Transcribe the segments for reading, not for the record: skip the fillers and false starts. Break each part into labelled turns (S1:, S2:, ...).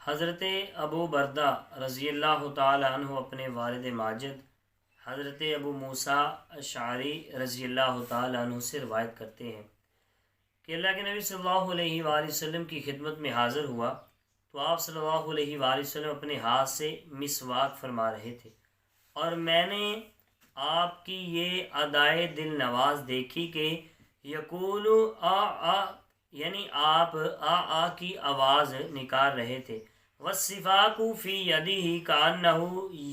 S1: حضرت ابو بردہ رضی اللہ تعالیٰ عنہ اپنے والد ماجد حضرت ابو موسیٰ اشعری رضی اللہ تعالیٰ عنہ سے روایت کرتے ہیں کہ اللہ کے نبی صلی اللہ علیہ وآلہ وسلم کی خدمت میں حاضر ہوا تو آپ صلی اللہ علیہ وآلہ وسلم اپنے ہاتھ سے مسواک فرما رہے تھے، اور میں نے آپ کی یہ ادائے دل نواز دیکھی کہ یقول آ آ، یعنی آپ آ کی آواز نکال رہے تھے، والصفاق فی یدہ کانہ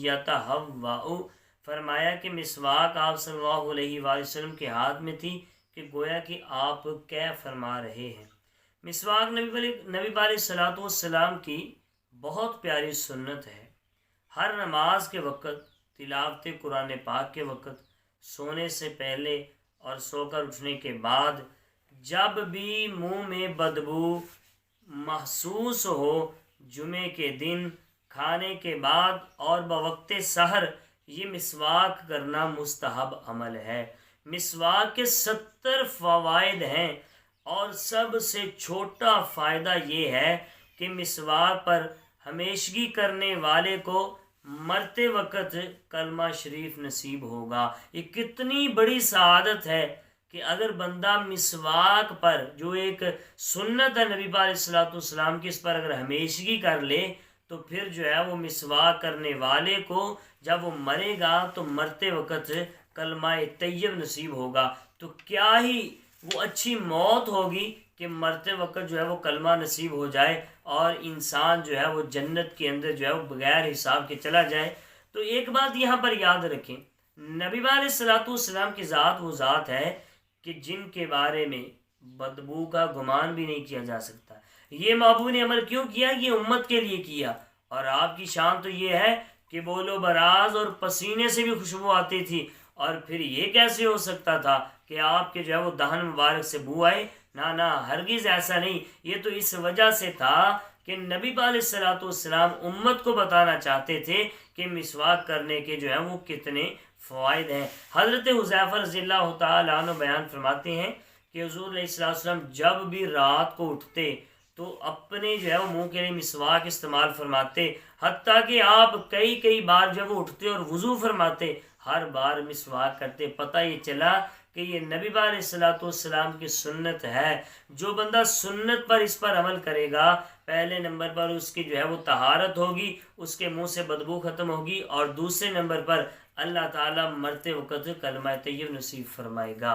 S1: یتہوأ، فرمایا کہ مسواک آپ صلی اللہ علیہ وآلہ وسلم کے ہاتھ میں تھی کہ گویا کہ آپ کیا فرما رہے ہیں۔ مسواک نبی علیہ الصلوۃ والسلام کی بہت پیاری سنت ہے۔ ہر نماز کے وقت، تلاوت قرآن پاک کے وقت، سونے سے پہلے اور سو کر اٹھنے کے بعد، جب بھی منہ میں بدبو محسوس ہو، جمعے کے دن، کھانے کے بعد اور بوقت سحر، یہ مسواک کرنا مستحب عمل ہے۔ مسواک کے 70 فوائد ہیں، اور سب سے چھوٹا فائدہ یہ ہے کہ مسواک پر ہمیشگی کرنے والے کو مرتے وقت کلمہ شریف نصیب ہوگا۔ یہ کتنی بڑی سعادت ہے کہ اگر بندہ مسواک پر، جو ایک سنت ہے نبی علیہ الصلوۃ والسلام کی، اس پر اگر ہمیشگی کر لے تو پھر جو ہے وہ مسواک کرنے والے کو جب وہ مرے گا تو مرتے وقت کلمہ طیب نصیب ہوگا۔ تو کیا ہی وہ اچھی موت ہوگی کہ مرتے وقت جو ہے وہ کلمہ نصیب ہو جائے اور انسان جو ہے وہ جنت کے اندر جو ہے وہ بغیر حساب کے چلا جائے۔ تو ایک بات یہاں پر یاد رکھیں، نبی علیہ الصلوۃ والسلام کی ذات وہ ذات ہے کہ جن کے بارے میں بدبو کا گمان بھی نہیں کیا جا سکتا۔ یہ محبوب نے عمل کیوں کیا؟ یہ امت کے لیے کیا، اور آپ کی شان تو یہ ہے کہ بول و براز اور پسینے سے بھی خوشبو آتی تھی، اور پھر یہ کیسے ہو سکتا تھا کہ آپ کے جو ہے وہ دہن مبارک سے بو آئے؟ نہ، ہرگز ایسا نہیں۔ یہ تو اس وجہ سے تھا کہ نبی علیہ الصلوۃ والسلام امت کو بتانا چاہتے تھے کہ مسواک کرنے کے جو ہے وہ کتنے فوائد ہیں۔ حضرت حذیفہ رضی اللہ تعالیٰ عنہ بیان فرماتے ہیں کہ حضور علیہ الصلوۃ والسلام جب بھی رات کو اٹھتے تو اپنے جو ہے وہ منہ کے لیے مسواک استعمال فرماتے، حتیٰ کہ آپ کئی بار جب وہ اٹھتے اور وضو فرماتے ہر بار مسواک کرتے۔ پتہ یہ چلا کہ یہ نبی علیہ الصلوۃ والسلام کی سنت ہے۔ جو بندہ سنت پر اس پر عمل کرے گا، پہلے نمبر پر اس کی جو ہے وہ طہارت ہوگی، اس کے منہ سے بدبو ختم ہوگی، اور دوسرے نمبر پر اللہ تعالیٰ مرتے وقت کلمہ طیب نصیب فرمائے گا۔